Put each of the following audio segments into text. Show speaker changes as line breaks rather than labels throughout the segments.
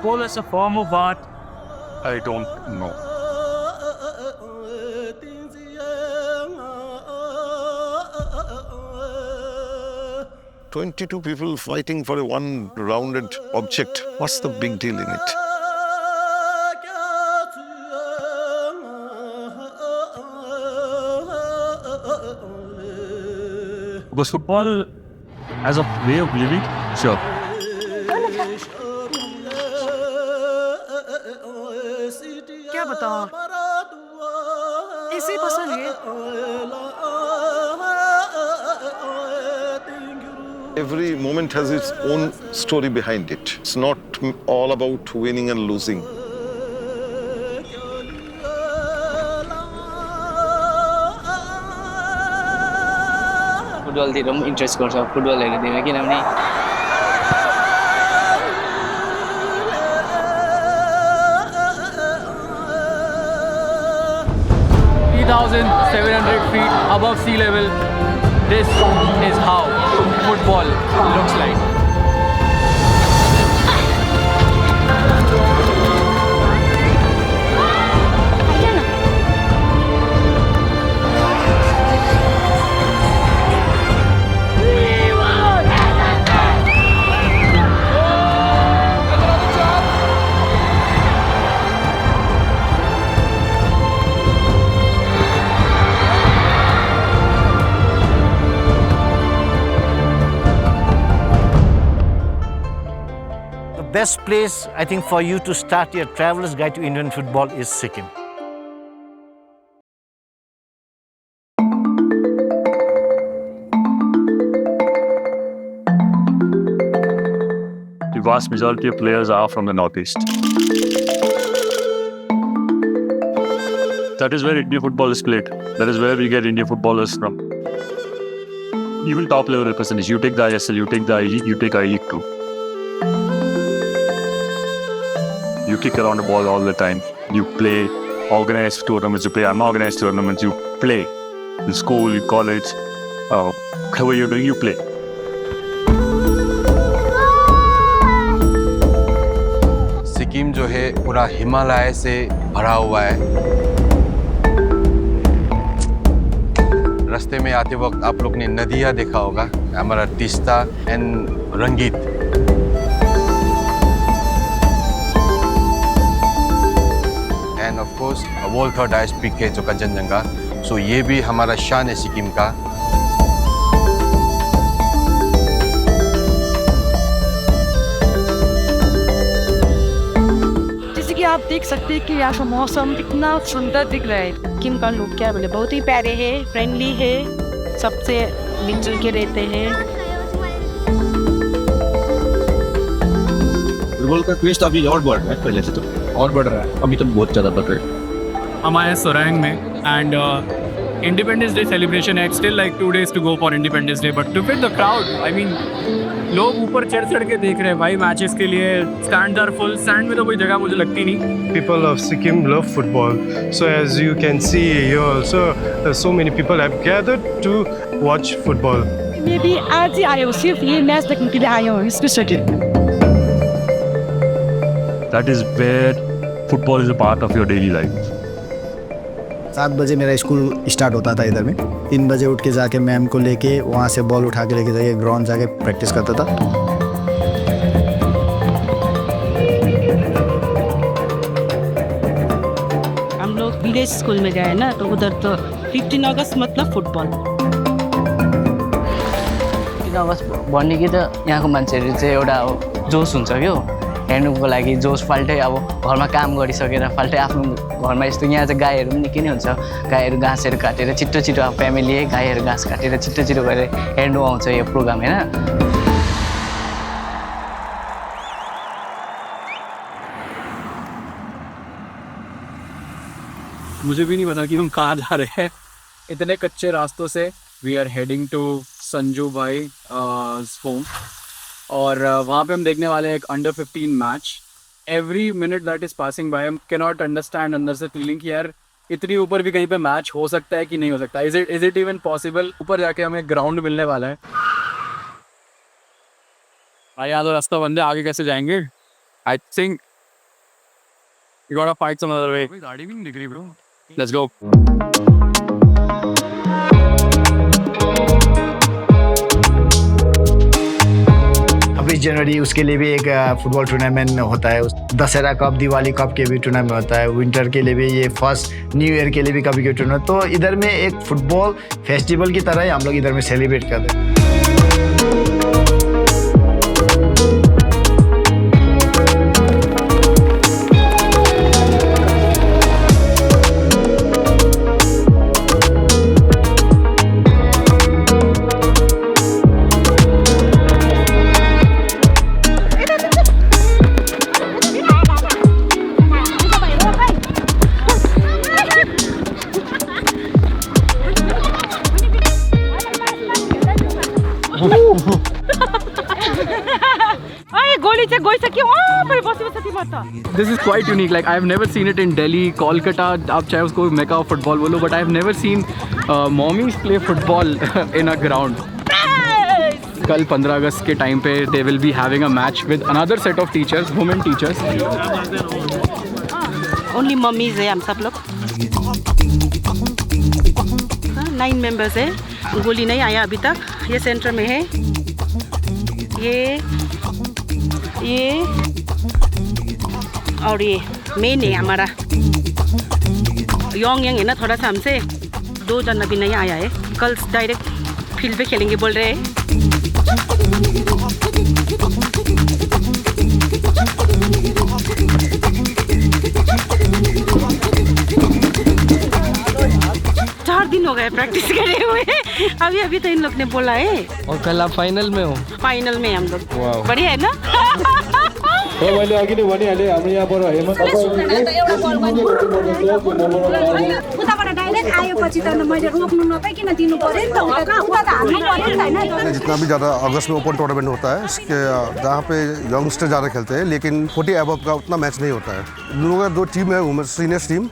football as a form of art?
I don't know. "22 people fighting for a one-rounded object. What's the big deal in it?"
Was football as a way of living? Sure.
क्या बताओ, ऐसे ही पसंद है।
Every moment has its own story behind it. It's not all about winning and losing.
फुटबलतिर पनि interest गर्छ football हेर्नुतिर किनभने
3,700 feet above sea level. This is how football looks like.
The best place, I think, for you to start your traveler's guide to Indian football is Sikkim.
The vast majority of players are from the northeast. That is where Indian football is played. That is where we get Indian footballers from. Even top level representatives. You take the ISL, you take the I-League, you take I-League too. You kick around the ball all the time. You play organized tournaments, you play unorganized tournaments, you play. In school, in college, whatever you're doing, you play.
Sikkim जो है पूरा हिमालय से भरा हुआ है। रास्ते में आते वक्त आप लोग ने नदियाँ देखा होगा, हमारा तीस्ता एंड रंगीत। End of course world third highest peak है जो कंचनजंगा। सो ये भी हमारा शान है सिक्किम का।
जैसे कि आप देख सकते हैं कि यहाँ का मौसम इतना सुंदर दिख रहा है। सिक्किम का लोग क्या बोले, बहुत ही प्यारे हैं, फ्रेंडली है, सबसे मिलजुल के रहते हैं।
फुटबॉल का क्रेज अभी और बढ़ रहा है, पहले से तो और बढ़ रहा है, अभी तो बहुत ज़्यादा बढ़ रहा है।
हम आए सोरैंग में एंड इंडिपेंडेंस डे सेलिब्रेशन है। Still like 2 days to go for independence day but to fit the crowd, I mean लोग ऊपर चढ़ के देख रहे हैं भाई मैचेस के लिए। स्टैंड आर फुल, स्टैंड में तो कोई जगह मुझे लगती नहीं।
People of Sikkim love football. So as you can see here also, so many people have gathered to watch football.
मैं भी आज ही आया हूँ, सिर्फ ये मैच देखने के लिए आया हूँ specially.
That is where football is a part of your daily life.
7 बजे मेरा स्कूल स्टार्ट होता था इधर में। 3 बजे उठ के जाके मैम को लेके वहाँ से बॉल उठा के लेके जाके ग्राउंड जाके प्रैक्टिस करता था।
हम लोग विलेज स्कूल में गए ना, तो उधर तो 15 अगस्त मतलब फुटबल।
15 अगस्त भन्ने कि त यहाँको मान्छेहरू चाहिँ एउटा जोस हुन्छ क्या हेर्नुको लागि। जोस फाल्टै अब घरमा काम गरिसकेर फाल्टै आफ्नो घरमा यस्तो यहाँ चाहिँ गाईहरू पनि निकै नै हुन्छ। गाईहरू घाँसहरू काटेर छिटो छिटो अब फ्यामिली गाईहरू घाँस काटेर छिटो छिटो गरेर हेर्नु आउँछ यो प्रोग्राम होइन।
मुझे भी नहीं पता कि हम कहाँ जा रहे हैं इतने कच्चे रास्तों से। We are heading to Sanju भाई होम और वहाँ पे हम देखने वाले हैं एक under 15 match. Every minute that is passing by हम कैन नॉट अंडरस्टैंड अंदर से फीलिंग कि यार इतनी ऊपर भी कहीं पे मैच हो सकता है कि नहीं हो सकता। Is it even possible. ऊपर जाके हमें ग्राउंड मिलने वाला है भाई। यहाँ तो रास्ता बंद है, आगे कैसे जाएंगे। I think You gotta fight some other way. Let's go.
अभी जनवरी उसके लिए भी एक फुटबॉल टूर्नामेंट होता है, दशहरा कप, दिवाली कप के भी टूर्नामेंट होता है, विंटर के लिए भी, ये फर्स्ट न्यू ईयर के लिए भी कभी टूर्नामेंट। तो इधर में एक फुटबॉल फेस्टिवल की तरह ही हम लोग इधर में सेलिब्रेट करते हैं।
This is quite unique. Like I've never seen it in Delhi, Kolkata. आप चाहे उसको मेका ऑफ फुटबॉल बोलो, but I've never seen mommies play football in a ground. कल 15 अगस्त के टाइम पे they will be having a match with another set of teachers, women teachers.
Only mummies है हम सब लोग। 9 members है। गोली नहीं आया अभी तक। ये सेंटर में है। ये और ये मेन है हमारा। यंग है ना थोड़ा सा हमसे, 2 जन अभी नहीं आया है। कल डायरेक्ट फील्ड पे खेलेंगे बोल रहे हैं। दिन हो गए प्रैक्टिस करे हुए, अभी तो इन लोग ने बोला है।
और कल आप फाइनल में हो?
फाइनल में हम लोग। बढ़िया है ना?
जितना भी ज़्यादा अगस्त में ओपन टूर्नामेंट होता है, इसके जहाँ पे यंगस्टर ज़्यादा खेलते हैं, लेकिन 40 अबव का उतना मैच नहीं होता है। लोगों का 2 टीम है, वुमेन्स सीनियर्स टीम,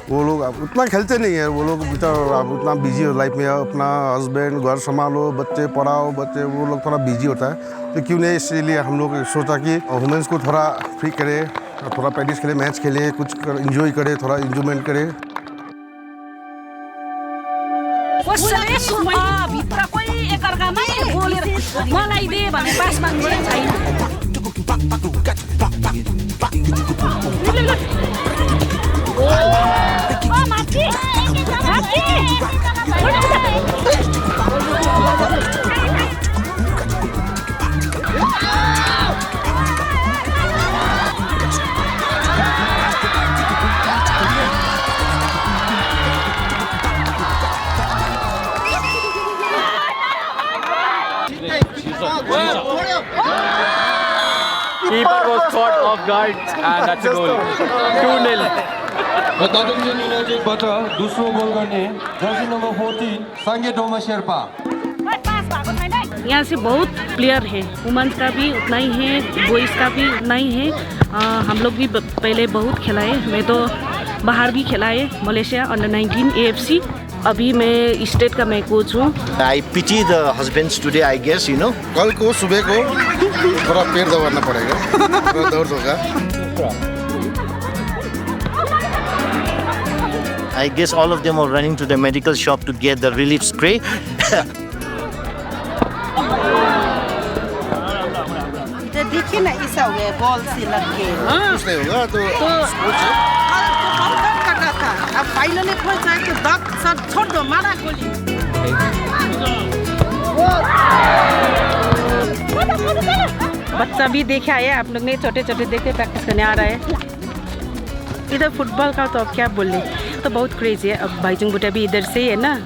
वो लोग उतना खेलते नहीं है। वो लोग उतना बिजी है लाइफ में, अपना हस्बैंड, घर संभालो, बच्चे पढ़ाओ, वो लोग थोड़ा बिजी होता है। तो क्यों नहीं, इसीलिए हम लोग सोचा कि वुमेन्स को थोड़ा फ्री करें, थोड़ा प्रैक्टिस करें, मैच खेलें, कुछ इन्जॉय करें, थोड़ा इन्जॉयमेंट करें।
Keeper was caught off guard and that's a goal. 2-0.
दूसरो गोल गर्ने जर्सी नंबर 14 सांगे डोमा शेर्पा।
यहाँ से बहुत प्लेयर है, वुमेन्स का भी उतना ही है, बॉयज़ का भी उतना ही है। हम लोग भी पहले बहुत खेला है, मैं तो बाहर भी खेला है, मलेशिया अंडर-19 AFC। अभी मैं स्टेट का मैं कोच हूँ।
I pity the husbands today, I guess you know.
कल को सुबह को थोड़ा पेट दबाना पड़ेगा, थोड़ा दर्द होगा।
I guess all of them are running to the medical shop to get the relief spray.
देखिए ना, ऐसा हो गया, बॉल से लग के।
कुछ नहीं होगा तो
कर रहा था, अब फाइनल में खोल जाए तो दर्द सब छोड़ दो, मारा गोली। बच्चा भी देखे आए, आप लोग ने छोटे छोटे देख के प्रैक्टिस करने आ रहा है। इधर फुटबॉल का तो अब क्या बोले, तो बहुत क्रेज है। अब भाईचुंग बुटिया भी इधर से है ना।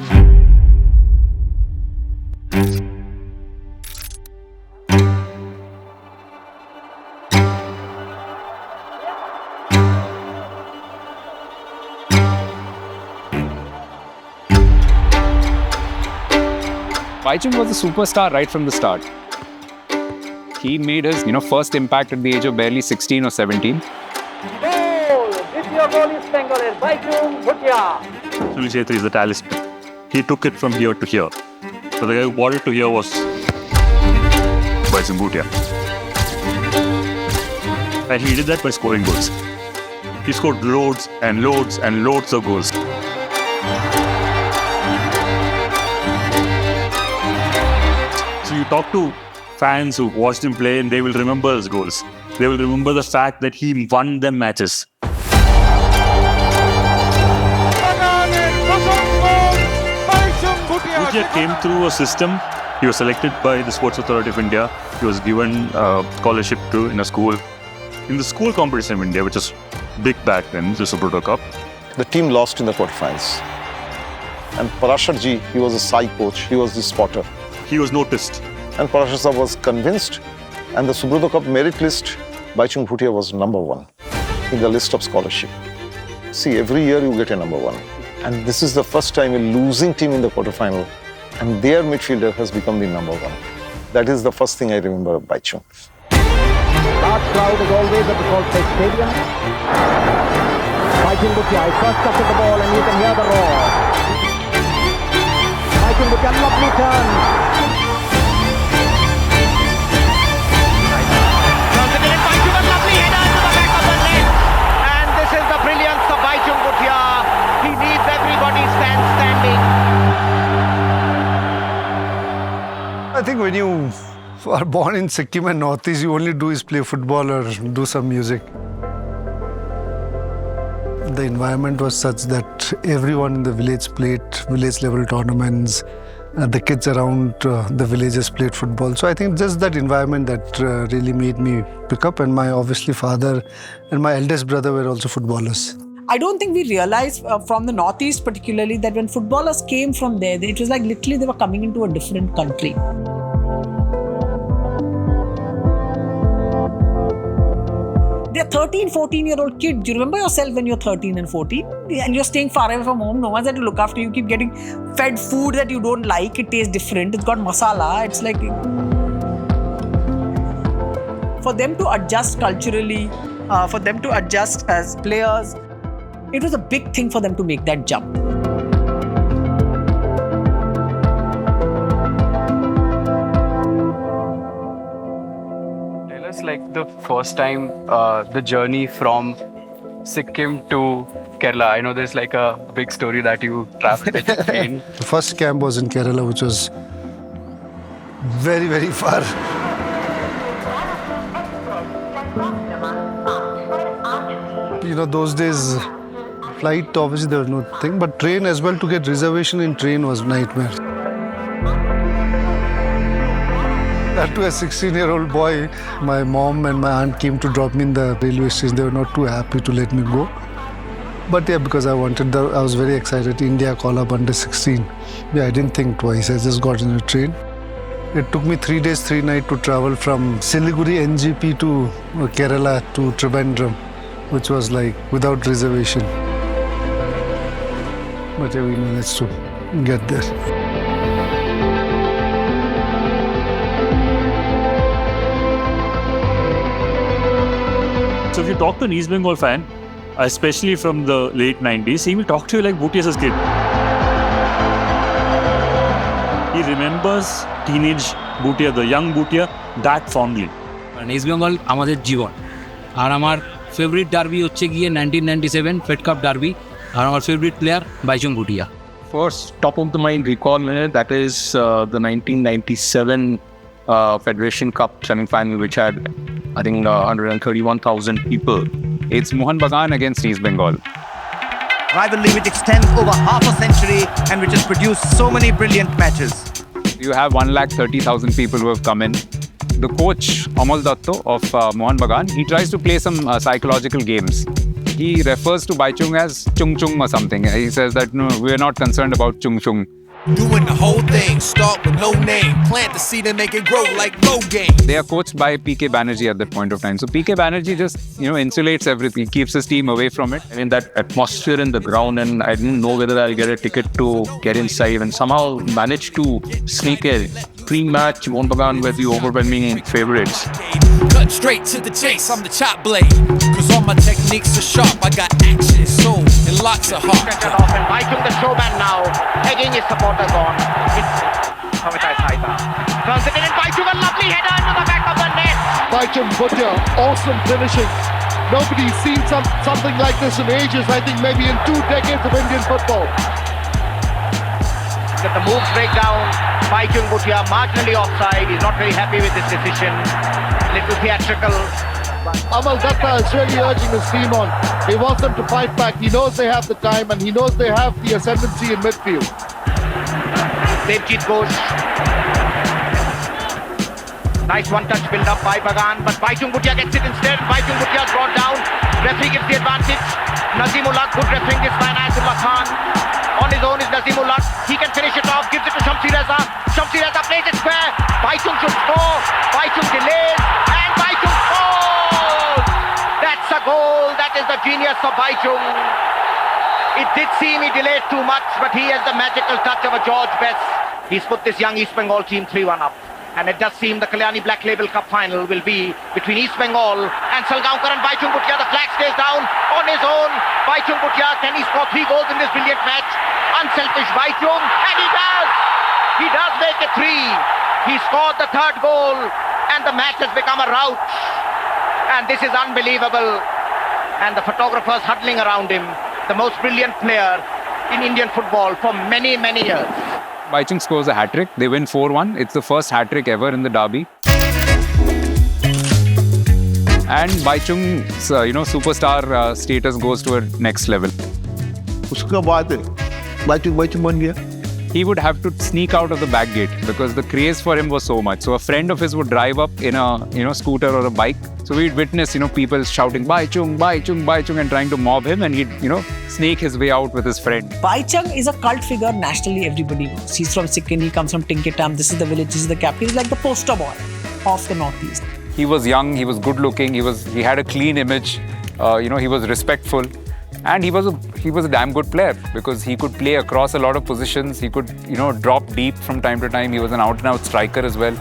Baichung was a superstar right from the start. He made his, first impact at the age of barely 16 or 17.
Sunil Chhetri is the talisman. He took it from here to here. So the guy who brought it to here was Baichung Bhutia. And he did that by scoring goals. He scored loads and loads and loads of goals. So you talk to fans who watched him play and they will remember his goals. They will remember the fact that he won them matches. Bhutia came through a system. He was selected by the Sports Authority of India. He was given a scholarship in a school. In the school competition of India, which is big back then, the Subrata Cup.
The team lost in the quarterfinals. And Parashar ji, he was a side coach, he was the spotter.
He was noticed.
And Parashar sir was convinced, and the Subrata Cup merit list, Baichung Bhutia was number 1 in the list of scholarship. See, every year you get a number 1. And this is the first time a losing team in the quarterfinal, and their midfielder has become the number 1. That is the first thing I remember of Baichung.
Large crowd as always at the Salt Lake Stadium. Baichung Bhutia is first up with the ball and you can hear the roar. Baichung Bhutia, lovely turn. Baichung, a lovely header into the back of the net. And this is the brilliance of Baichung Bhutia. He needs everybody standing.
I think when you are born in Sikkim and Northeast, you only do is play football or do some music. The environment was such that everyone in the village played village level tournaments. The kids around the villages played football. So I think just that environment that really made me pick up. And my obviously father and my eldest brother were also footballers.
I don't think we realized from the Northeast particularly that when footballers came from there, it was like literally they were coming into a different country. They're 13, 14-year-old kids. Do you remember yourself when you're 13 and 14? And you're staying far away from home. No one's there to look after you. You keep getting fed food that you don't like. It tastes different. It's got masala. It's like... For them to adjust culturally, for them to adjust as players, it was a big thing for them to make that jump.
Tell us like the first time, the journey from Sikkim to Kerala. I know there's like a big story that you traveled in train.
The first camp was in Kerala, which was very, very far. You know, those days, flight, obviously there was no thing, but train as well, to get reservation in train was nightmare. That to a 16-year-old boy, my mom and my aunt came to drop me in the railway station. They were not too happy to let me go. But yeah, because I was very excited. India call up under 16. Yeah, I didn't think twice. I just got in a train. It took me 3 days, 3 nights to travel from Siliguri NGP to Kerala to Trivandrum, which was like without reservation. But yeah, we managed to get there.
So if you talk to an East Bengal fan, especially from the late 90s, he will talk to you like Bhutia as a kid. He remembers teenage Bhutia, the young Bhutia, that fondly.
And East Bengal, আমাদের জীবন। আর আমার favorite derby হচ্ছে গিয়ে 1997 Fed Cup derby। আর আমার favorite player Baichung Bhutia।
First, top of the mind recall, that is the 1997 Federation Cup semi-final, which had, I think, 131,000 people.
It's Mohun Bagan against East Bengal.
Rivalry which extends over half a century and which has produced so many brilliant matches.
You have 130,000 people who have come in. The coach, Amal Datto of Mohun Bagan, he tries to play some psychological games. He refers to Baichung as Chung Chung or something. He says that, no, we're not concerned about Chung Chung.
Doing the whole thing, start with no name, plant the seed and make it grow like no game.
They are coached by PK Banerjee at that point of time. So PK Banerjee just, insulates everything, keeps his team away from it.
I mean, that atmosphere in the ground, and I didn't know whether I'll get a ticket to get inside, and somehow managed to sneak in. Pre-match, Mohun Bagan were the overwhelming favorites.
Cut straight to the chase, I'm the chop blade. Cause all my techniques are sharp, I got action, soul, and lots of heart.
And Baichung the showman now, egging his supporters on. It's Kamitai Saita. Turns it in and Baichung, a lovely header into the back of the net.
Baichung Bhutia, awesome finishing.
Nobody's seen something like this in ages. I think maybe in 2 decades of Indian football.
That the moves break down. Baichung Bhutia marginally offside. He's not very happy with this decision. Little theatrical.
Amal Datta is really urging his team on. He wants them to fight back. He knows they have the time and he knows they have the ascendancy in midfield.
Devjit Ghosh. Nice one-touch build-up by Bagan, but Baichung Bhutia gets it instead. Baichung Bhutia is brought down. Referee gives the advantage. Nazimullah, good refereeing this by Inayatullah Khan. On his own is Nazimullah. He can finish it off. Gives it to Shamsi Reza. Shamsi Reza plays it square. Baichung should score. Baichung delays. And Baichung scores! That's a goal. That is the genius of Baichung. It did seem he delayed too much, but he has the magical touch of a George Best. He's put this young East Bengal team 3-1 up. And it does seem the Kalyani Black Label Cup final will be between East Bengal and Salgaonkar and Baichung Bhutia. The flag stays down on his own. Baichung Bhutia, can he score 3 goals in this brilliant match? Unselfish Baichung, and he does! He does make it 3. He scored the 3rd goal, and the match has become a rout. And this is unbelievable. And the photographers huddling around him. The most brilliant player in Indian football for many, many years.
Baichung scores a hat-trick. They win 4-1. It's the first hat-trick ever in the derby. And Baichung's, superstar status goes to a next level.
उसका बाद Baichung बन गया.
He would have to sneak out of the back gate because the craze for him was so much. So a friend of his would drive up in a scooter or a bike. So we'd witness, people shouting Baichung, Baichung, Baichung and trying to mob him, and he'd, snake his way out with his friend.
Baichung is a cult figure nationally. Everybody knows. He's from Sikkim. He comes from Tinketam. This is the village. This is the capital. He's like the poster boy of the Northeast.
He was young. He was good looking. He had a clean image. He was respectful. And he was a damn good player because he could play across a lot of positions. He could, drop deep from time to time. He was an out-and-out striker as well.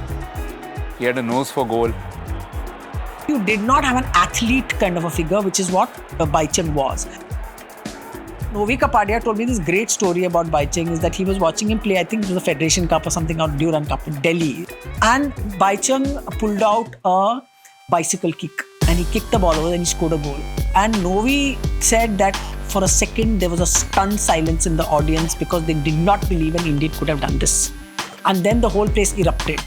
He had a nose for goal.
You did not have an athlete kind of a figure, which is what Baichung was. Novi Kapadia told me this great story about Baichung is that he was watching him play, I think it was the Federation Cup or something, or Durand Cup in Delhi. And Baichung pulled out a bicycle kick and he kicked the ball over and he scored a goal. And Novi said that for a second there was a stunned silence in the audience because they did not believe an Indian could have done this. And then the whole place erupted.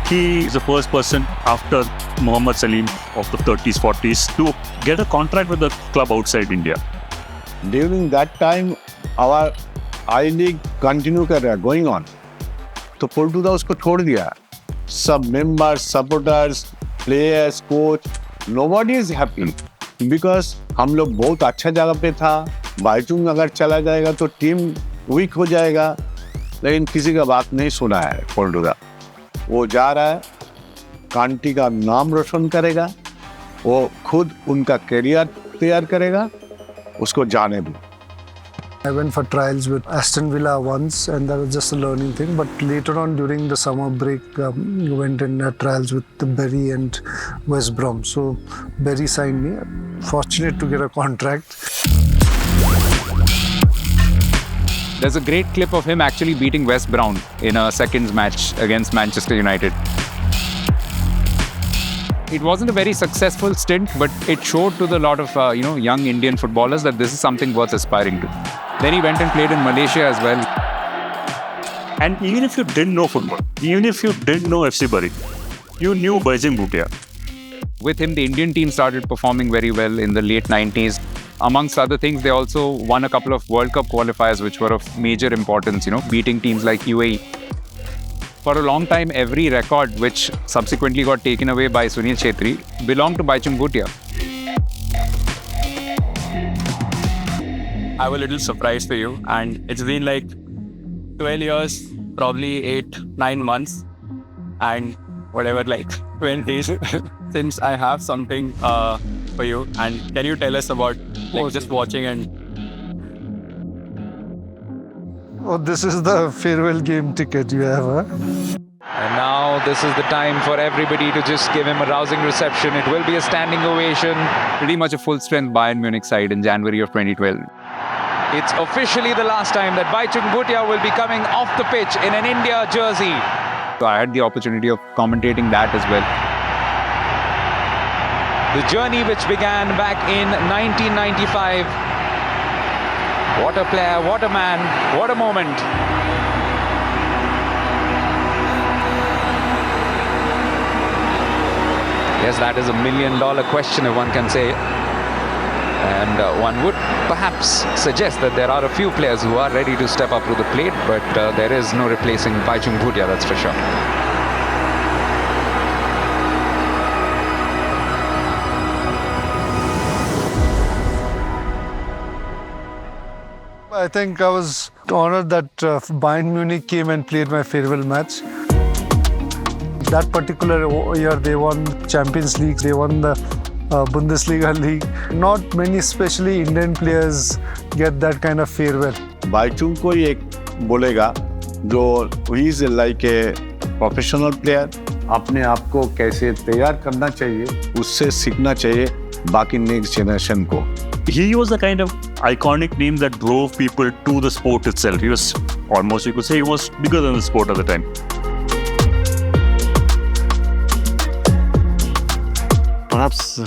He is the first person after Mohammad Salim of the 30s, 40s to get a contract with a club outside India.
During that time, our I-League continue कर रहा going on. तो पोर्टुगा उसको छोड़ दिया. Sub members, supporters, players, coach, nobody is happy because हम लोग बहुत अच्छा जगह पे था. बाइचुंग अगर चला जाएगा तो टीम वीक हो जाएगा. लेकिन किसी का बात नहीं सुना है पोर्टुगा. वो जा रहा है, कांटी का नाम रोशन करेगा, वो खुद उनका करियर तैयार करेगा, उसको जाने भी.
I went for trials with Aston Villa once and that was just a learning thing, but later on during the summer break went in trials with Bury and West Brom. So Bury signed me. Fortunate to get a contract.
There's a great clip of him actually beating West Brom in a seconds match against Manchester United. It wasn't a very successful stint, but it showed to the lot of young Indian footballers that this is something worth aspiring to. Then he went and played in Malaysia as well.
And even if you didn't know football, even if you didn't know FC Bury, you knew Baichung Bhutia.
With him, the Indian team started performing very well in the late 90s. Amongst other things, they also won a couple of World Cup qualifiers, which were of major importance, beating teams like UAE. For a long time, every record which subsequently got taken away by Sunil Chhetri belonged to Baichung Bhutia.
I have a little surprise for you, and it's been like 12 years, probably 8-9 months, and whatever, like 20 days since I have something for you. And can you tell us about just watching and...
Oh, this is the farewell game ticket you have, huh?
And now this is the time for everybody to just give him a rousing reception. It will be a standing ovation. Pretty much a full-strength Bayern Munich side in January of 2012. It's officially the last time that Baichung Bhutia will be coming off the pitch in an India jersey. So I had the opportunity of commentating that as well. The journey which began back in 1995. What a player, what a man, what a moment. Yes, that is $1 million question, if one can say. And one would perhaps suggest that there are a few players who are ready to step up to the plate, but there is no replacing Baichung Bhutia, that's for sure.
I think I was honored that Bayern Munich came and played my farewell match. That particular year, they won Champions League, they won the Bundesliga league. Not many, especially Indian players, get that kind of farewell.
Bhaichung को ही एक बोलेगा जो he is like a professional player, अपने आप को कैसे तैयार करना चाहिए उससे सीखना चाहिए बाकी नेक्स्ट जनरेशन को.
He was the kind of iconic name that drove people to the sport itself. He was almost, you could say, he was bigger than the sport at the time.
Perhaps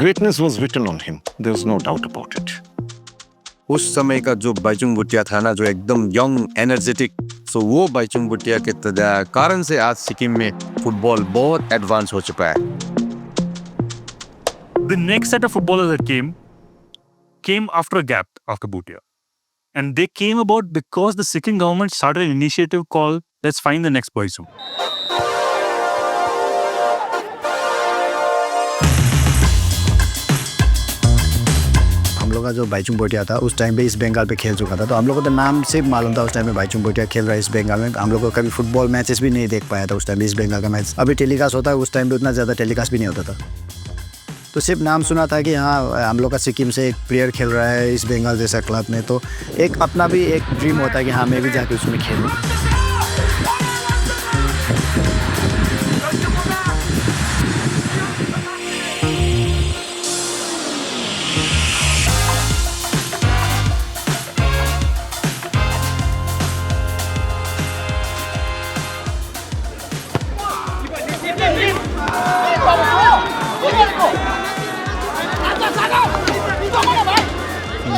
greatness was written on him. There's no doubt about it.
उस समय का जो बाइचुंग भुटिया था ना, जो एकदम young energetic, सो वो बाइचुंग भुटिया के कारण से आज सिक्किम में फुटबॉल बहुत एडवांस हो चुका है.
The next set of footballers that came after a gap after Bhutia. And they came about because the Sikkim government started an initiative called Let's Find the Next Baichung.
हम लोग का जो बाइचुंग भुटिया था उस टाइम पे इस बंगाल पे खेल चुका था, तो हम लोग को तो नाम से मालूम था उस टाइम में बाइचुंग भुटिया खेल रहा है इस बंगाल में. हम लोग को कभी फुटबॉल मैचेस भी नहीं देख पाया था उस टाइम पे इस बंगाल का मैच. अभी टेलीकास्ट होता है, उस टाइम पे उतना ज़्यादा टेलीकास्ट भी नहीं होता था. तो सिर्फ नाम सुना था कि हाँ हम लोग का सिक्किम से एक प्लेयर खेल रहा है इस बंगाल जैसा क्लब में, तो एक अपना भी एक ड्रीम होता है कि हाँ मैं भी जाके उसमें खेलूँ.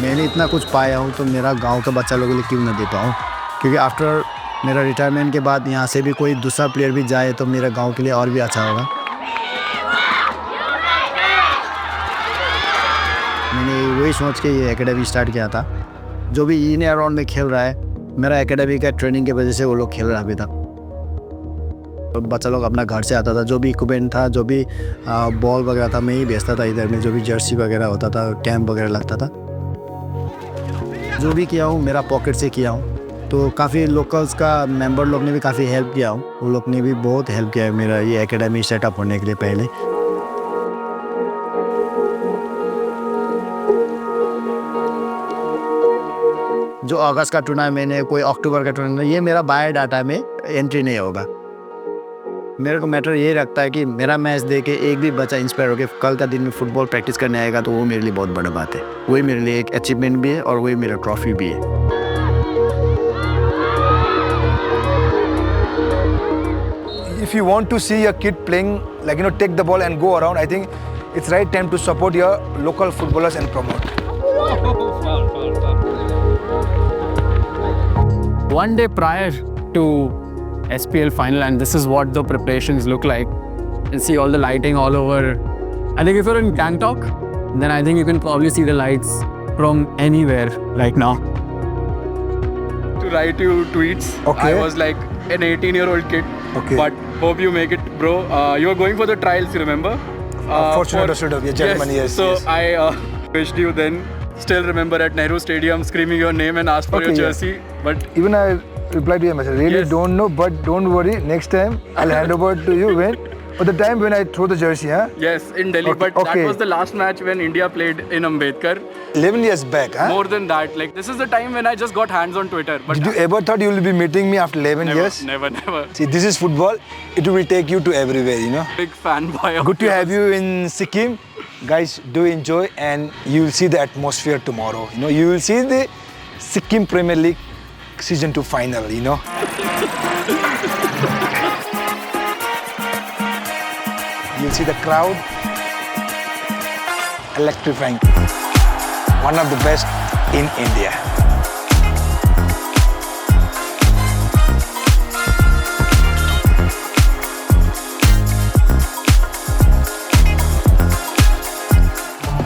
मैंने इतना कुछ पाया हूँ तो मेरा गांव का बच्चा लोगों के लिए क्यों ना दे पाऊँ, क्योंकि आफ्टर मेरा रिटायरमेंट के बाद यहाँ से भी कोई दूसरा प्लेयर भी जाए तो मेरा गांव के लिए और भी अच्छा होगा. मैंने वही सोच के ये एकेडमी स्टार्ट किया था. जो भी इन अराउंड में खेल रहा है मेरा एकेडमी का ट्रेनिंग की वजह से वो लोग खेल रहा अभी तक. बच्चा लोग अपना घर से आता था, जो भी इक्विपमेंट था, जो भी बॉल वगैरह था मैं ही भेजता था इधर में, जो भी जर्सी वगैरह होता था, कैंप वगैरह लगता था. जो भी किया हूँ मेरा पॉकेट से किया हूँ. तो काफ़ी लोकल्स का मेंबर लोग ने भी काफ़ी हेल्प किया हूँ, वो लोग ने भी बहुत हेल्प किया है मेरा ये एकेडमी सेटअप होने के लिए. पहले जो अगस्त का टूर्नामेंट है, कोई अक्टूबर का टूर्नामेंट, ये मेरा बायोडाटा में एंट्री नहीं होगा. मेरे को मैटर ये रखता है कि मेरा मैच देख के एक भी बच्चा इंस्पायर होकर कल का दिन में फुटबॉल प्रैक्टिस करने आएगा तो वो मेरे लिए बहुत बड़ा बात है. वही मेरे लिए एक अचीवमेंट भी है और वही मेरा ट्रॉफी भी है.
If you want to see your kid playing, like take the ball and go around, I think it's right time to support your local footballers and promote.
One day prior to SPL final, and this is what the preparations look like. You see all the lighting all over. I think if you're in Gangtok, then I think you can probably see the lights from anywhere right now. To write you tweets, I was like an 18-year-old kid, but hope you make it, bro. You were going for the trials, you remember?
Fortunate Düsseldorf, Germany, yes.
So I wished you then. Still remember at Nehru Stadium screaming your name and asked for your jersey. But
even I replied to your message. Really don't know, but don't worry. Next time I'll hand over to you when, or the time when I throw the jersey, huh?
Yes, in Delhi. But that was the last match when India played in Ambedkar.
11 years back, huh?
More than that. Like this is the time when I just got hands on Twitter. But
did you ever thought you will be meeting me after 11 years?
Never.
See, this is football. It will take you to everywhere, you know.
Big fanboy.
Good to have you in Sikkim. Guys, do enjoy and you will see the atmosphere tomorrow. You know, you will see the Sikkim Premier League Season 2 final, you know. You'll see the crowd. electrifying. One of the best in India.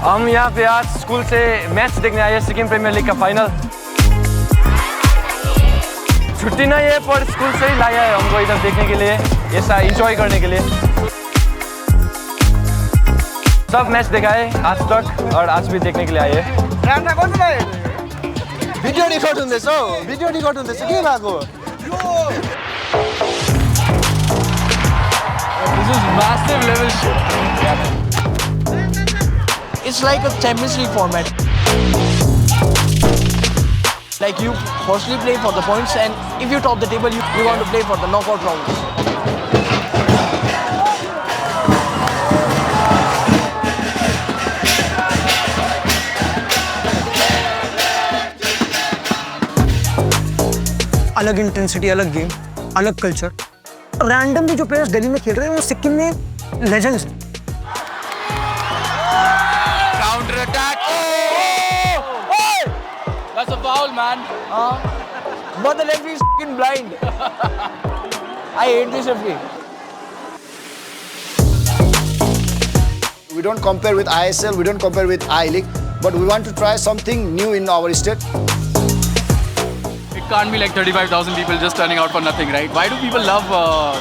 हम यहाँ पे आज school से match देखने आए, Sikkim premiere league का final. छुट्टी नहीं है पर स्कूल से ही लाया है हमको इधर देखने के लिए, ऐसा एंजॉय करने के लिए। सब मैच देखा है आज तक और आज भी देखने के लिए आए हैं।
भिडियो रिकॉर्ड हुँदैछ के भएको?
This is massive level shit. It's like a Champions League format. Like you firstly play for the points, and if you top the table, you want to play for the knockout rounds.
अलग intensity, अलग game, अलग culture. Randomly जो players Delhi में खेल रहे हैं वो सिक्किम में लेजेंड्स हैं।
Counter attack. Oh! That's a foul, man. But the referee is fucking blind. I hate this referee.
We don't compare with ISL, we don't compare with I-League, but we want to try something new in our state.
It can't be like 35,000 people just turning out for nothing, right? Why do people love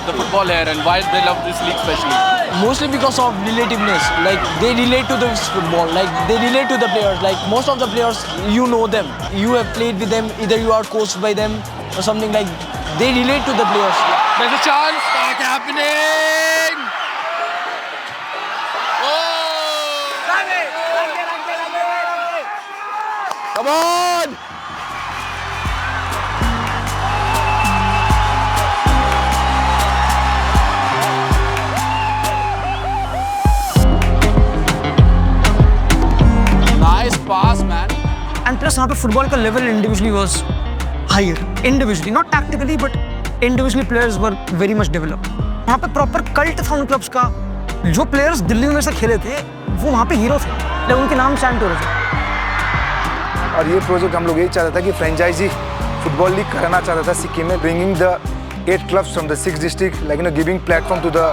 the football here and why they love this league especially?
Mostly because of relativeness. Like they relate to this football. Like they relate to the players. Like most of the players, you know them. You have played with them. Either you are coached by them or something. Like they relate to the players.
There's a chance. Start happening.
Come on!
Nice pass, man.
And plus यहाँ पे football का level individually was higher, individually not tactically but individually players were very much developed. वहाँ पे proper cult था उन clubs का। जो players Delhi में से खेले थे वो वहाँ पे हीरो थे, लेकिन उनके नाम चैंट हो रहे थे। और ये प्रोजेक्ट हम लोग यही चाहता था कि फ्रेंचाइजी फुटबॉल लीग कराना चाहता था सिक्किम में, bringing the 8 clubs from the 6 districts, like giving platform to the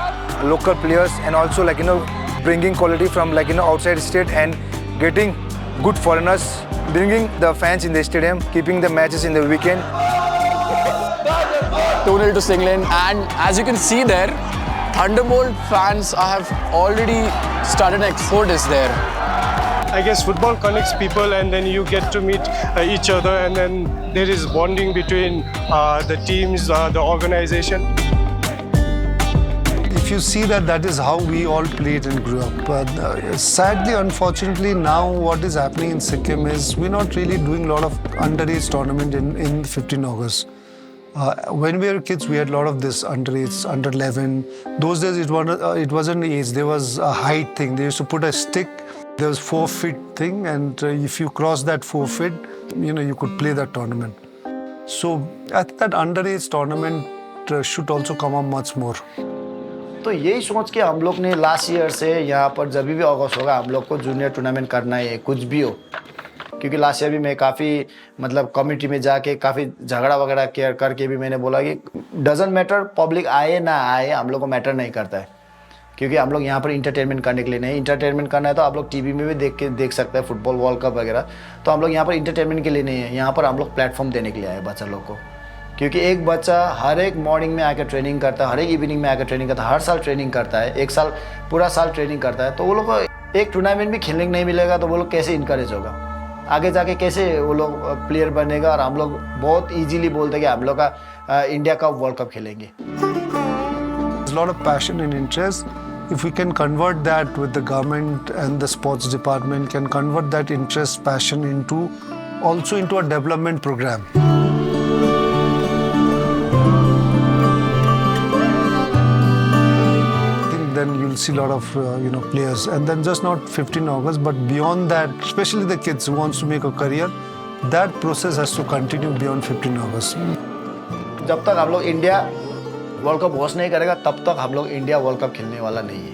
local players and also bringing quality from outside state and getting good foreigners, bringing the fans in the stadium, keeping the matches in the weekend.
2-0 to England, and as you can see there, Thunderbolt fans have already started an exodus there.
I guess football connects people, and then you get to meet each other, and then there is bonding between the teams, the organization.
If you see that is how we all played and grew up. But sadly, unfortunately, now what is happening in Sikkim is we're not really doing a lot of underage tournament in 15 August. When we were kids, we had a lot of this underage, under 11. Those days, it wasn't age. There was a height thing. They used to put a stick. There was 4 feet thing, and if you cross that 4 feet, you could play that tournament. So I think that underage tournament should also come up much more.
तो यही सोच के हम लोग ने last year से यहाँ पर जब भी अगस्त होगा हम लोग को जूनियर टूर्नामेंट करना है, कुछ भी हो। क्योंकि लास्ट ईयर भी मैं काफ़ी कम्युनिटी में जाके काफ़ी झगड़ा वगैरह करके भी मैंने बोला कि डजंट मैटर पब्लिक आए ना आए, हम लोग को मैटर नहीं करता है। क्योंकि हम लोग यहाँ पर इंटरटेनमेंट करने के लिए नहीं, इंटरटेनमेंट करना है तो आप लोग टीवी में भी देख सकते हैं फुटबॉल वर्ल्ड कप वगैरह। तो हम लोग यहाँ पर इंटरटेनमेंट के लिए नहीं है, यहाँ पर हम लोग प्लेटफॉर्म देने के लिए आए बच्चा लोग को। क्योंकि एक बच्चा हर एक मॉर्निंग में आकर ट्रेनिंग करता है, हर एक इवनिंग में आकर ट्रेनिंग करता है, हर साल ट्रेनिंग करता है, एक साल पूरा साल ट्रेनिंग करता है। तो वो लोग को एक टूर्नामेंट भी खेलने नहीं मिलेगा तो वो लोग कैसे इनकरेज होगा, आगे जाके कैसे वो लोग प्लेयर बनेगा। और हम लोग बहुत ईजीली बोलते हैं कि हम लोग का इंडिया कप वर्ल्ड कप खेलेंगे।
There's a lot of passion and interest. If we can convert that with the government and the sports department, can convert that interest, passion into a development program. I think then you'll see a lot of players, and then just not 15 August, but beyond that, especially the kids who wants to make a career, that process has to continue beyond 15 August.
जब तक हम लोग India world cup host नहीं करेगा तब तक हम लोग इंडिया वर्ल्ड कप खेलने वाला नहीं है।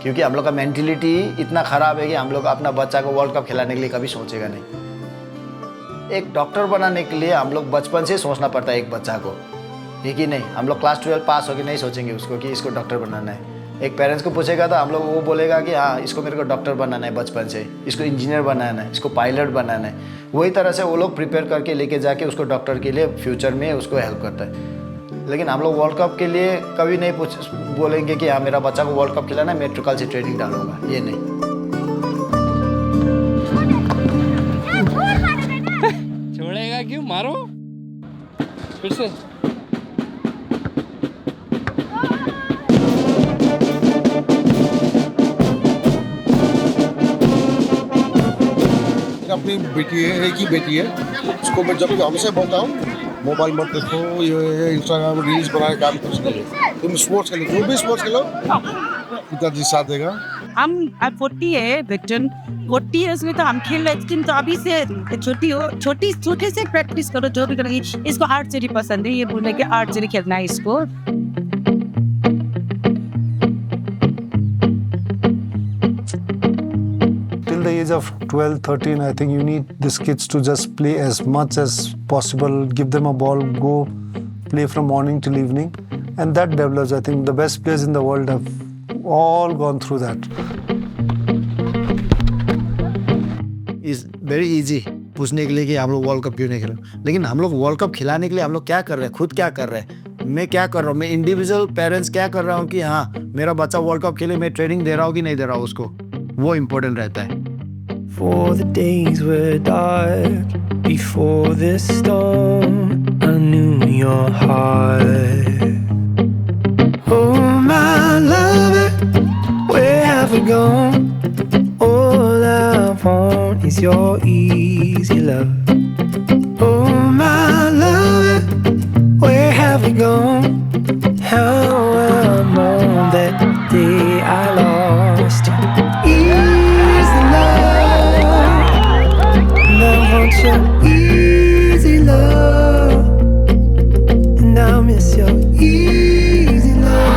क्योंकि हम लोग का मेंटिलिटी इतना ख़राब है कि हम लोग अपना बच्चा को वर्ल्ड कप खिलाने के लिए कभी सोचेगा नहीं। एक डॉक्टर बनाने के लिए हम लोग बचपन से सोचना पड़ता है एक बच्चा को, ये कि नहीं हम लोग क्लास 12 पास होकर नहीं सोचेंगे उसको कि इसको डॉक्टर बनाना है। एक पेरेंट्स को पूछेगा तो हम लोग वो बोलेगा कि हाँ इसको मेरे को डॉक्टर बनाना है बचपन से, इसको इंजीनियर बनाना है, इसको पायलट बनाना है। वही तरह से वो लोग प्रिपेयर करके लेके जाके उसको डॉक्टर के लिए फ्यूचर में उसको हेल्प करता है। लेकिन हम लोग वर्ल्ड कप के लिए कभी नहीं बोलेंगे कि हाँ मेरा बच्चा को वर्ल्ड कप खिलाना है, मैं कल से ट्रेनिंग डालूंगा, ये नहीं।
छोड़ेगा क्यों, मारो फिर से।
अपनी बेटी है, एक ही बेटी है, उसको मैं जब भी हमसे बोलता हूँ मोबाइल मत देखो, ये इंस्टाग्राम रील्स बनाने काम कुछ नहीं है, तुम स्पोर्ट्स खेलो, जो भी स्पोर्ट्स खेलो पिताजी साथ देगा।
हम 40 है वेटरन, 40 इयर्स में तो हम खेल रहे थे, तो अभी से छोटे से प्रैक्टिस करो, जो भी करोगे। इसको आर्चरी पसंद है, ये बोलने के आर्चरी खेलना है इसको।
Till the age of 12, 13, I think you need these kids to just play as much as possible, give them a ball, go play from morning till evening, and that develops. I think the best players in the world have all gone through that.
It's very easy पूछने के लिए कि हम लोग world cup क्यों नहीं खेल, लेकिन हम लोग वर्ल्ड कप खिलाने के लिए हम लोग क्या कर रहे हैं, खुद क्या कर रहे हैं, मैं क्या कर रहा हूँ, मैं इंडिविजुअल पेरेंट्स क्या कर रहा हूँ कि हाँ मेरा बच्चा वर्ल्ड कप खेले, मैं ट्रेनिंग दे रहा हूँ कि नहीं दे रहा हूँ उसको, वो इम्पोर्टेंट रहता है।
For the days were dark before this storm, I knew your heart. Oh my lover, where have we gone? All I want is your easy love. Oh my lover, where have we gone? How I'm on that day I lost you. Easy love, and I want your easy love, and I miss your easy love.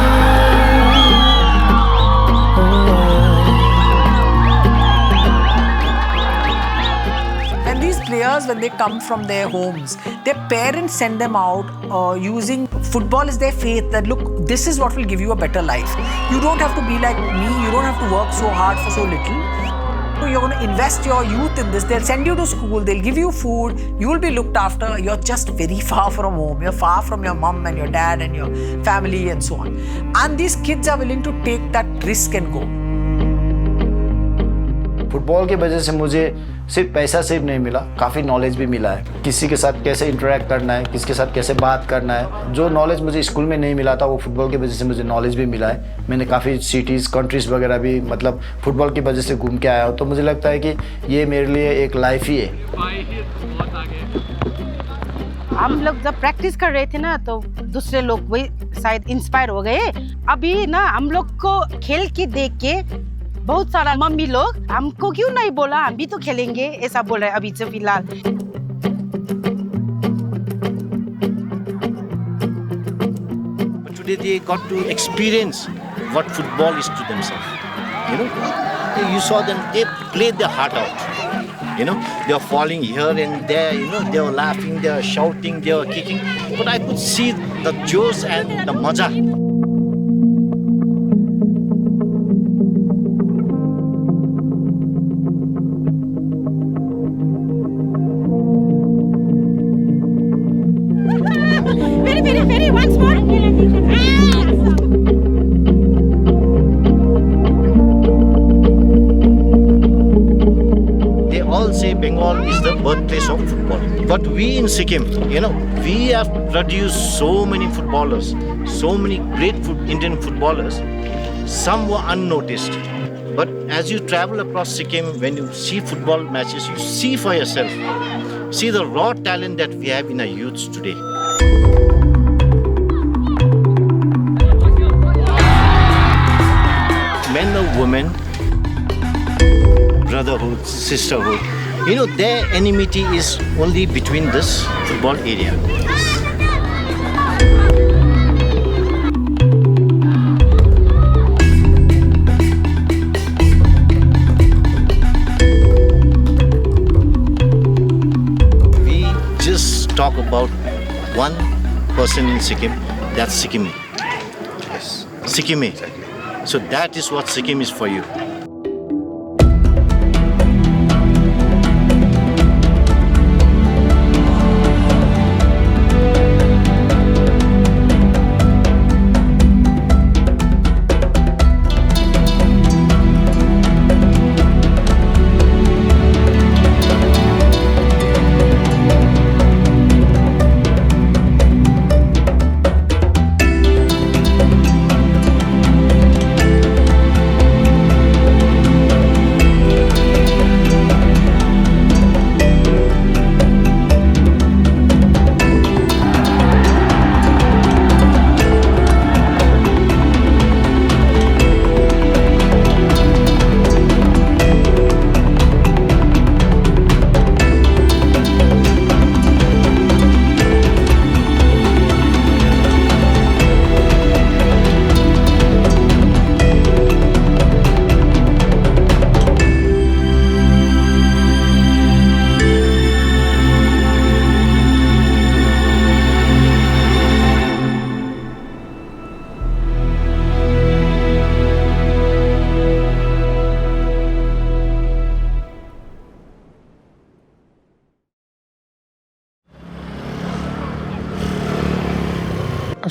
When these players, when they come from their homes, their parents send them out using football as their faith that look, this is what will give you a better life. You don't have to be like me, you don't have to work so hard for so little. So you're going to invest your youth in this. They'll send you to school, they'll give you food, you will be looked after. You're just very far from home. You're far from your mom and your dad and your family and so on. And these kids are willing to take that risk and go.
Football की वजह से मुझे सिर्फ पैसा सिर्फ नहीं मिला, काफ़ी नॉलेज भी मिला है। किसी के साथ कैसे इंटरेक्ट करना है, किसके साथ कैसे बात करना है, जो नॉलेज मुझे स्कूल में नहीं मिला था वो फुटबॉल की वजह से मुझे नॉलेज भी मिला है। मैंने काफ़ी सिटीज़ कंट्रीज़ वगैरह भी मतलब फुटबॉल की वजह से घूम के आया हूँ, तो मुझे लगता है कि ये मेरे लिए एक लाइफ ही है।
हम लोग जब प्रैक्टिस कर रहे थे ना तो दूसरे लोग वही शायद इंस्पायर हो गए। अभी ना हम लोग को खेल के देख के बहुत सारा मम्मी लोग हमको क्यों नहीं बोला, हम भी तो खेलेंगे, ऐसा बोल रहे हैं अभी से फिलहाल।
Today they got to experience what football is to themselves. You know, you saw them, they played their heart out. You know, they were falling here and there, you know, they were laughing, they were shouting, they were kicking. But I could see the josh and the maja.
Very, once more.
They all say Bengal is the birthplace of football. But we in Sikkim, you know, we have produced so many footballers, so many great Indian footballers. Some were unnoticed. But as you travel across Sikkim, when you see football matches, you see for yourself. See the raw talent that we have in our youths today. Men or women, brotherhood, sisterhood, you know, their enmity is only between this football area. talk about one person in Sikkim, that's Sikkimi.
Yes.
Sikkimi. So that is what Sikkim is for you.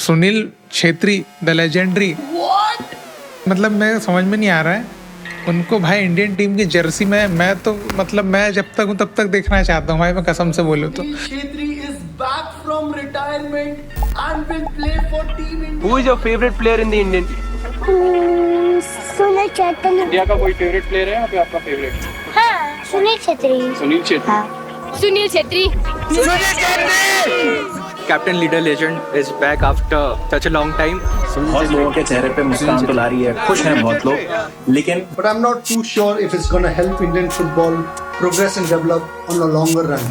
Sunil Chhetri the legendary, मतलब मैं समझ में नहीं आ रहा है उनको भाई Indian team की जर्सी में। मैं तो मतलब मैं जब तक हूँ तब तक देखना चाहता हूँ भाई, मैं कसम से बोलूँ तो।
Chhetri is back from retirement and will play for Team India.
Who is your favorite player in the Indian team?
Sunil Chhetri.
India का कोई फेवरेट प्लेयर है यहाँ पे आपका फेवरेट?
हाँ, Sunil Chhetri.
Sunil Chhetri.
Sunil Chhetri.
Captain leader legend is back after such a long time.
बहुत लोगों के चेहरे पे मुस्कान तो ला रही है, खुश हैं बहुत लोग, लेकिन
But I'm not too sure if it's going to help Indian football progress and develop on a longer run.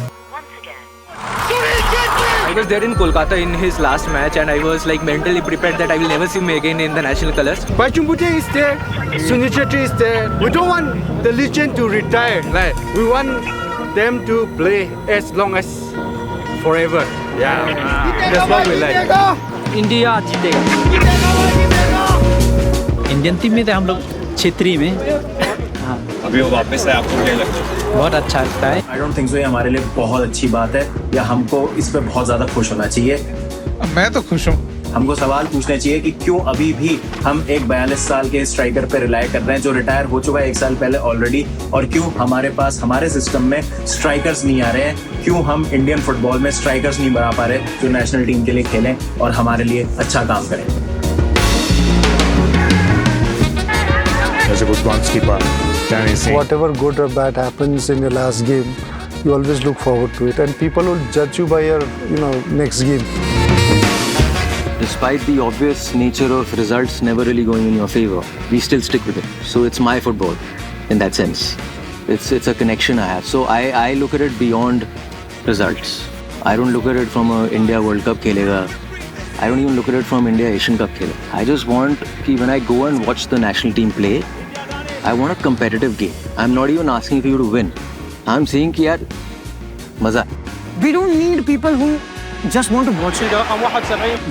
I was there in Kolkata in his last match and I was like mentally prepared that I will never see him again in the national colours.
Baichung Bhutia is there, Sunil Chhetri is there. We don't want the legend to retire. Like, we want them to play as long as forever. Yeah, that's what we like.
India जीतेगा। Indian team में थे हम लोग छेत्री में। हाँ,
अभी वो वापस है, आपको क्या लगता है?
बहुत अच्छा लगता है।
आई डोंट थिंक सो ये हमारे लिए बहुत अच्छी बात है या हमको इस पे बहुत ज्यादा खुश होना चाहिए।
मैं तो खुश हूँ।
हमको सवाल पूछने चाहिए कि क्यों अभी भी हम एक 42 साल के स्ट्राइकर पे रिलाय कर रहे हैं जो रिटायर हो चुका है 1 साल पहले ऑलरेडी, और क्यों हमारे पास हमारे सिस्टम में स्ट्राइकर्स नहीं आ रहे हैं, क्यों हम इंडियन फुटबॉल में स्ट्राइकर्स नहीं बना पा रहे जो नेशनल टीम के लिए खेलें और हमारे लिए अच्छा काम करें।
Whatever good or bad happens in your last game, you always look forward to it, and people will judge you by your, next game.
Despite the obvious nature of results never really going in your favor, we still stick with it. So it's my football in that sense. It's a connection I have. So I look at it beyond results. I don't look at it from a India World Cup khelega. I don't even look at it from India Asian Cup khelega. I just want कि when I go and watch the national team play, I want a competitive game. I'm not even asking for you to win. I'm saying कि यार मजा।
We don't need people who just want to watch it.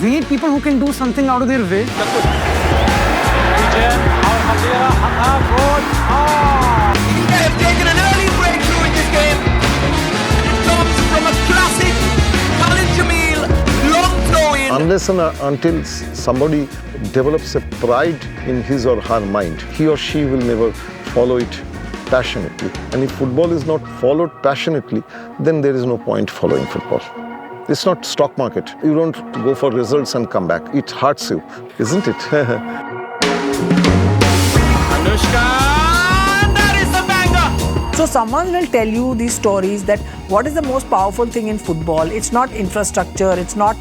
We need people who can do something out of their way.
India have taken an early breakthrough in this game. It comes from a classic Khalid Jamil long throw-in.
Unless and until somebody develops a pride in his or her mind, he or she will never follow it passionately. And if football is not followed passionately, then there is no point following football. It's not stock market. You don't go for results and come back. It hurts you, isn't it?
Anushka, that is a banger.
So someone will tell you these stories that what is the most powerful thing in football? It's not infrastructure, it's not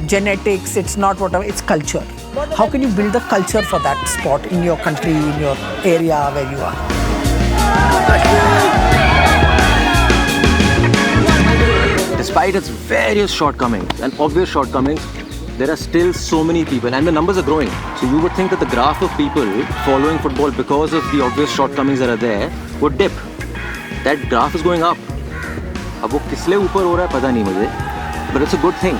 genetics, it's not whatever, it's culture. How can you build a culture for that sport in your country, in your area where you are?
Despite its various shortcomings and obvious shortcomings, there are still so many people and the numbers are growing. So you would think that the graph of people following football because of the obvious shortcomings that are there would dip. That graph is going up. अब वो किस लिए ऊपर हो रहा है पता नहीं मुझे, but it's a good thing.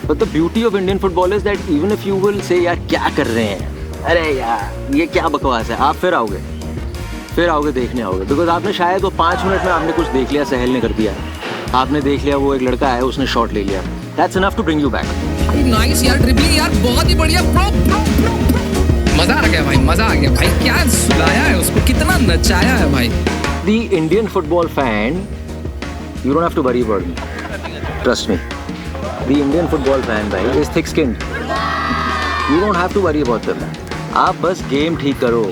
But the beauty of Indian football is that even if you will say यार क्या कर रहे हैं, अरे यार ये क्या बकवास है, आप फिर आओगे देखने आओगे, बिकॉज आपने शायद वो 5 मिनट में आपने कुछ देख लिया, सहल ने कर दिया, आपने देख लिया वो एक लड़का आया उसने शॉट ले लिया, that's enough to bring you back.
Nice यार, ड्रिबलिंग यार बहुत ही बढ़िया, मजा आ गया भाई, मजा आ गया भाई, क्या सुलाया है उसको, कितना नचाया है भाई.
The Indian football fan, you don't have to worry about me. Trust me. The Indian football fan भाई is thick-skinned. You don't have to worry about them. आप बस गेम ठीक करो.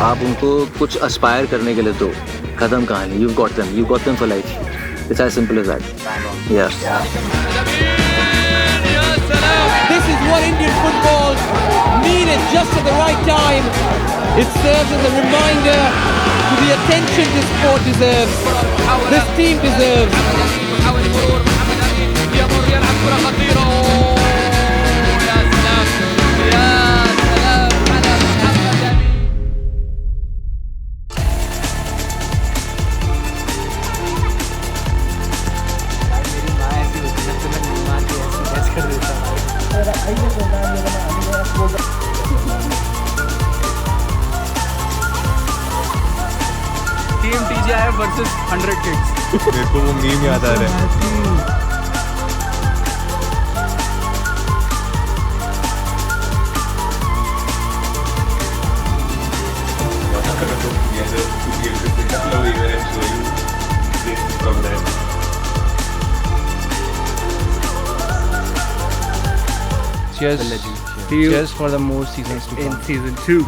आप उनको कुछ aspire करने के लिए दो. खत्म कहानी. You've got them for life. It's as simple as that. Yeah.
This is what Indian football needed just at the right time. It serves as a reminder to the attention this sport deserves, this team deserves.
Team TGIF versus 100 Kids.
मेरे को वो meme याद आ रहा है.
Cheers for the more seasons to come. In season 2.